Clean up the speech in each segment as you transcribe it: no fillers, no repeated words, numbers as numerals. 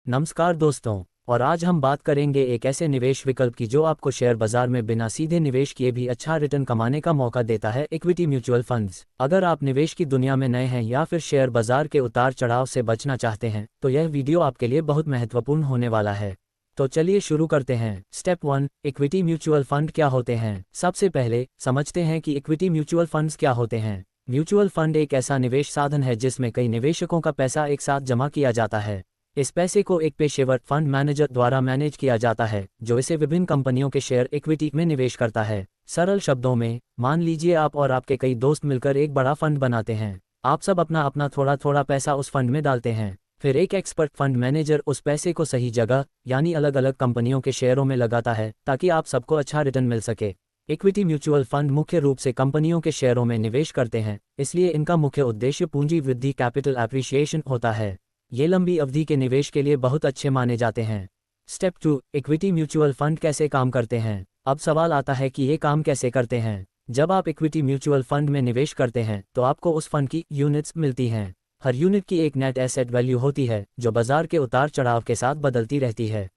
नमस्कार दोस्तों। और आज हम बात करेंगे एक ऐसे निवेश विकल्प की जो आपको शेयर बाजार में बिना सीधे निवेश किए भी अच्छा रिटर्न कमाने का मौका देता है, इक्विटी म्यूचुअल फंड्स। अगर आप निवेश की दुनिया में नए हैं या फिर शेयर बाजार के उतार चढ़ाव से बचना चाहते हैं तो यह वीडियो आपके लिए बहुत महत्वपूर्ण होने वाला है। तो चलिए शुरू करते हैं। स्टेप 1, इक्विटी म्यूचुअल फंड क्या होते हैं। सबसे पहले समझते हैं कि इक्विटी म्यूचुअल फंड्स क्या होते हैं। म्यूचुअल फंड एक ऐसा निवेश साधन है जिसमें कई निवेशकों का पैसा एक साथ जमा किया जाता है। इस पैसे को एक पेशेवर फंड मैनेजर द्वारा मैनेज किया जाता है जो इसे विभिन्न कंपनियों के शेयर इक्विटी में निवेश करता है। सरल शब्दों में, मान लीजिए आप और आपके कई दोस्त मिलकर एक बड़ा फंड बनाते हैं। आप सब अपना अपना थोड़ा थोड़ा पैसा उस फंड में डालते हैं। फिर एक एक्सपर्ट फंड मैनेजर उस पैसे को सही जगह यानी अलग अलग कंपनियों के शेयरों में लगाता है ताकि आप सबको अच्छा रिटर्न मिल सके। इक्विटी म्यूचुअल फंड मुख्य रूप से कंपनियों के शेयरों में निवेश करते हैं, इसलिए इनका मुख्य उद्देश्य पूंजी वृद्धि, कैपिटल एप्रिसिएशन होता है। ये लंबी अवधि के निवेश के लिए बहुत अच्छे माने जाते हैं। स्टेप 2, इक्विटी म्यूचुअल फंड कैसे काम करते हैं। अब सवाल आता है कि ये काम कैसे करते हैं। जब आप इक्विटी म्यूचुअल फंड में निवेश करते हैं तो आपको उस फंड की यूनिट्स मिलती हैं। हर यूनिट की एक नेट एसेट वैल्यू होती है जो बाजार के उतार चढ़ाव के साथ बदलती रहती है।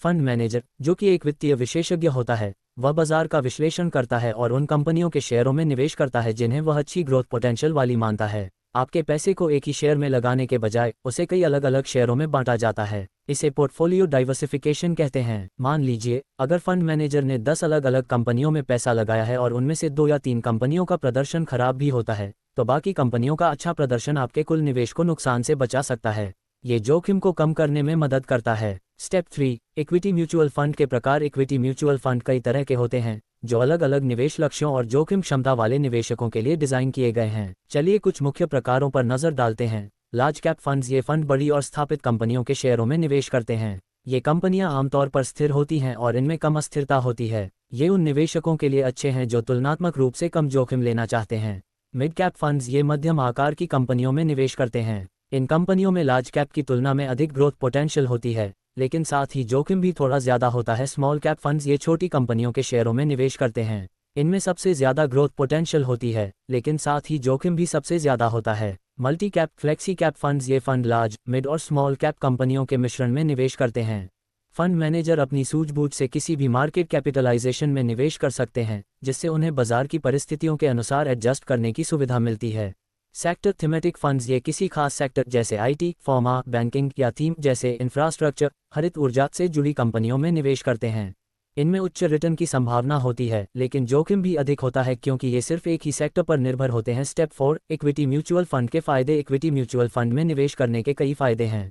फंड मैनेजर, जो कि एक वित्तीय विशेषज्ञ होता है, वह बाजार का विश्लेषण करता है और उन कंपनियों के शेयरों में निवेश करता है जिन्हें वह अच्छी ग्रोथ पोटेंशियल वाली मानता है। आपके पैसे को एक ही शेयर में लगाने के बजाय उसे कई अलग अलग शेयरों में बांटा जाता है। इसे पोर्टफोलियो डाइवर्सिफिकेशन कहते हैं। मान लीजिए अगर फंड मैनेजर ने 10 अलग अलग कंपनियों में पैसा लगाया है और उनमें से 2 या 3 कंपनियों का प्रदर्शन खराब भी होता है, तो बाकी कंपनियों का अच्छा प्रदर्शन आपके कुल निवेश को नुकसान से बचा सकता है। ये जोखिम को कम करने में मदद करता है। स्टेप 3, इक्विटी म्यूचुअल फंड के प्रकार। इक्विटी म्यूचुअल फंड कई तरह के होते हैं जो अलग अलग निवेश लक्ष्यों और जोखिम क्षमता वाले निवेशकों के लिए डिजाइन किए गए हैं। चलिए कुछ मुख्य प्रकारों पर नजर डालते हैं। लार्ज कैप फंड्स, ये फंड बड़ी और स्थापित कंपनियों के शेयरों में निवेश करते हैं। ये कंपनियां आमतौर पर स्थिर होती हैं और इनमें कम अस्थिरता होती है। ये उन निवेशकों के लिए अच्छे हैं जो तुलनात्मक रूप से कम जोखिम लेना चाहते हैं। मिड कैप फंड्स, ये मध्यम आकार की कंपनियों में निवेश करते हैं। इन कंपनियों में लार्ज कैप की तुलना में अधिक ग्रोथ पोटेंशियल होती है, लेकिन साथ ही जोखिम भी थोड़ा ज्यादा होता है। स्मॉल कैप फंड्स, ये छोटी कंपनियों के शेयरों में निवेश करते हैं। इनमें सबसे ज्यादा ग्रोथ पोटेंशियल होती है, लेकिन साथ ही जोखिम भी सबसे ज्यादा होता है। Multi cap, flexi cap funds, ये फंड लार्ज, मिड और स्मॉल कैप कंपनियों के मिश्रण में निवेश करते हैं। फंड मैनेजर अपनी सूझबूझ से किसी भी मार्केट कैपिटलाइजेशन में निवेश कर सकते हैं, जिससे उन्हें बाजार की परिस्थितियों के अनुसार एडजस्ट करने की सुविधा मिलती है। सेक्टर थीमेटिक फंड्स, ये किसी खास सेक्टर जैसे आईटी, फार्मा, बैंकिंग या थीम जैसे इंफ्रास्ट्रक्चर, हरित ऊर्जा से जुड़ी कंपनियों में निवेश करते हैं। इनमें उच्च रिटर्न की संभावना होती है, लेकिन जोखिम भी अधिक होता है क्योंकि ये सिर्फ एक ही सेक्टर पर निर्भर होते हैं। स्टेप 4, इक्विटी म्यूचुअल फंड के फायदे। इक्विटी म्यूचुअल फंड में निवेश करने के कई फायदे हैं।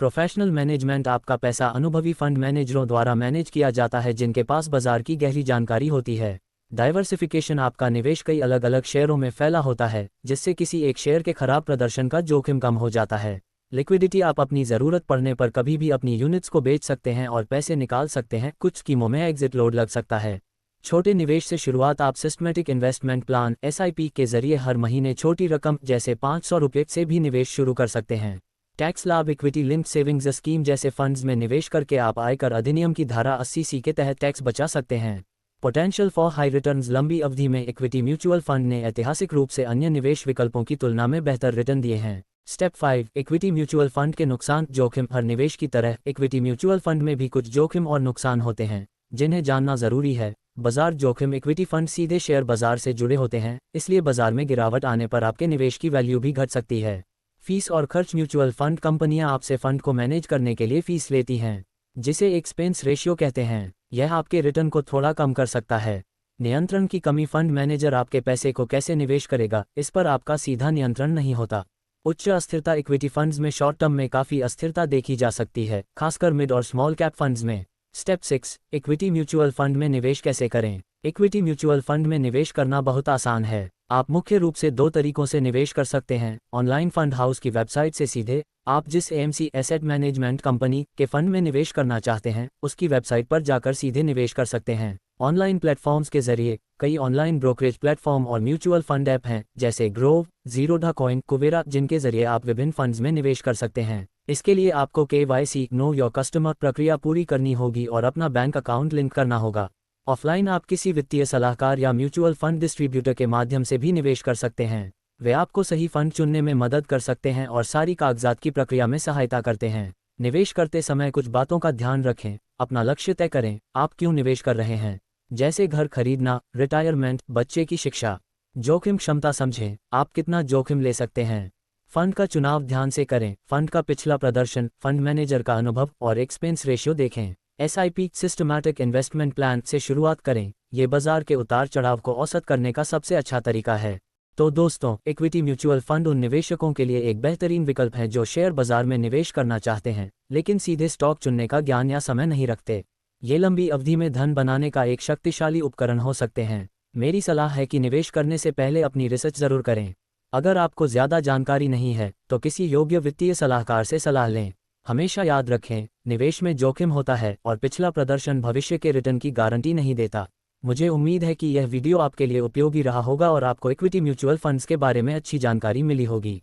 प्रोफेशनल मैनेजमेंट, आपका पैसा अनुभवी फंड मैनेजरों द्वारा मैनेज किया जाता है जिनके पास बाजार की गहरी जानकारी होती है। डाइवर्सिफिकेशन, आपका निवेश कई अलग अलग शेयरों में फैला होता है जिससे किसी एक शेयर के खराब प्रदर्शन का जोखिम कम हो जाता है। लिक्विडिटी, आप अपनी ज़रूरत पड़ने पर कभी भी अपनी यूनिट्स को बेच सकते हैं और पैसे निकाल सकते हैं। कुछ स्कीमों में एग्जिट लोड लग सकता है। छोटे निवेश से शुरुआत, आप सिस्टमेटिक इन्वेस्टमेंट प्लान SIP के जरिए हर महीने छोटी रकम जैसे 500 रुपये से भी निवेश शुरू कर सकते हैं। टैक्स लाभ, इक्विटी लिंक्ड सेविंग्स स्कीम जैसे फंड्स में निवेश करके आप आयकर अधिनियम की धारा 80C के तहत टैक्स बचा सकते हैं। पोटेंशियल फॉर हाई रिटर्न्स, लंबी अवधि में इक्विटी म्यूचुअल फंड ने ऐतिहासिक रूप से अन्य निवेश विकल्पों की तुलना में बेहतर रिटर्न दिए हैं। स्टेप 5, इक्विटी म्यूचुअल फंड के नुकसान। जोखिम, हर निवेश की तरह इक्विटी म्यूचुअल फंड में भी कुछ जोखिम और नुकसान होते हैं जिन्हें जानना जरूरी है। बाजार जोखिम, इक्विटी फंड सीधे शेयर बाजार से जुड़े होते हैं, इसलिए बाजार में गिरावट आने पर आपके निवेश की वैल्यू भी घट सकती है। फीस और खर्च, म्यूचुअल फंड कंपनियां आपसे फंड को मैनेज करने के लिए फीस लेती हैं जिसे एक्सपेंस रेशियो कहते हैं। यह आपके रिटर्न को थोड़ा कम कर सकता है। नियंत्रण की कमी, फंड मैनेजर आपके पैसे को कैसे निवेश करेगा इस पर आपका सीधा नियंत्रण नहीं होता। उच्च अस्थिरता, इक्विटी फंड्स में शॉर्ट टर्म में काफ़ी अस्थिरता देखी जा सकती है, खासकर मिड और स्मॉल कैप फंड्स में। स्टेप 6, इक्विटी म्यूचुअल फंड में निवेश कैसे करें। इक्विटी म्यूचुअल फंड में निवेश करना बहुत आसान है। आप मुख्य रूप से 2 तरीकों से निवेश कर सकते हैं। ऑनलाइन फंड हाउस की वेबसाइट से सीधे, आप जिस AMC एसेट मैनेजमेंट कंपनी के फंड में निवेश करना चाहते हैं उसकी वेबसाइट पर जाकर सीधे निवेश कर सकते हैं। ऑनलाइन प्लेटफॉर्म्स के जरिए, कई ऑनलाइन ब्रोकरेज प्लेटफॉर्म और म्यूचुअल फंड ऐप हैं जैसे ग्रोव, जीरोधा कॉइन, कुबेरा, जिनके जरिए आप विभिन्न फंड्स में निवेश कर सकते हैं। इसके लिए आपको KYC नो योर कस्टमर प्रक्रिया पूरी करनी होगी और अपना बैंक अकाउंट लिंक करना होगा। ऑफलाइन, आप किसी वित्तीय सलाहकार या म्यूचुअल फंड डिस्ट्रीब्यूटर के माध्यम से भी निवेश कर सकते हैं। वे आपको सही फंड चुनने में मदद कर सकते हैं और सारी कागजात की प्रक्रिया में सहायता करते हैं। निवेश करते समय कुछ बातों का ध्यान रखें। अपना लक्ष्य तय करें, आप क्यों निवेश कर रहे हैं, जैसे घर खरीदना, रिटायरमेंट, बच्चे की शिक्षा। जोखिम क्षमता समझें, आप कितना जोखिम ले सकते हैं। फंड का चुनाव ध्यान से करें, फंड का पिछला प्रदर्शन, फंड मैनेजर का अनुभव और एक्सपेंस रेशियो देखें। एसआईपी सिस्टमैटिक इन्वेस्टमेंट प्लान से शुरुआत करें, ये बाजार के उतार चढ़ाव को औसत करने का सबसे अच्छा तरीका है। तो दोस्तों, इक्विटी म्यूचुअल फंड उन निवेशकों के लिए एक बेहतरीन विकल्प है जो शेयर बाजार में निवेश करना चाहते हैं लेकिन सीधे स्टॉक चुनने का ज्ञान या समय नहीं रखते। ये लंबी अवधि में धन बनाने का एक शक्तिशाली उपकरण हो सकते हैं। मेरी सलाह है कि निवेश करने से पहले अपनी रिसर्च जरूर करें। अगर आपको ज़्यादा जानकारी नहीं है तो किसी योग्य वित्तीय सलाहकार से सलाह लें। हमेशा याद रखें, निवेश में जोखिम होता है और पिछला प्रदर्शन भविष्य के रिटर्न की गारंटी नहीं देता। मुझे उम्मीद है कि यह वीडियो आपके लिए उपयोगी रहा होगा और आपको इक्विटी म्यूचुअल फंड्स के बारे में अच्छी जानकारी मिली होगी।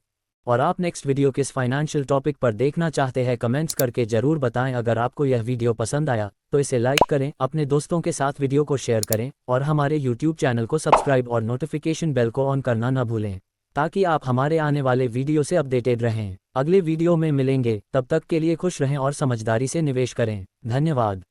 और आप नेक्स्ट वीडियो किस फाइनेंशियल टॉपिक पर देखना चाहते हैं कमेंट्स करके ज़रूर बताएं। अगर आपको यह वीडियो पसंद आया तो इसे लाइक करें, अपने दोस्तों के साथ वीडियो को शेयर करें और हमारे यूट्यूब चैनल को सब्सक्राइब और नोटिफिकेशन बेल को ऑन करना न भूलें ताकि आप हमारे आने वाले वीडियो से अपडेटेड रहें। अगले वीडियो में मिलेंगे, तब तक के लिए खुश रहें और समझदारी से निवेश करें। धन्यवाद।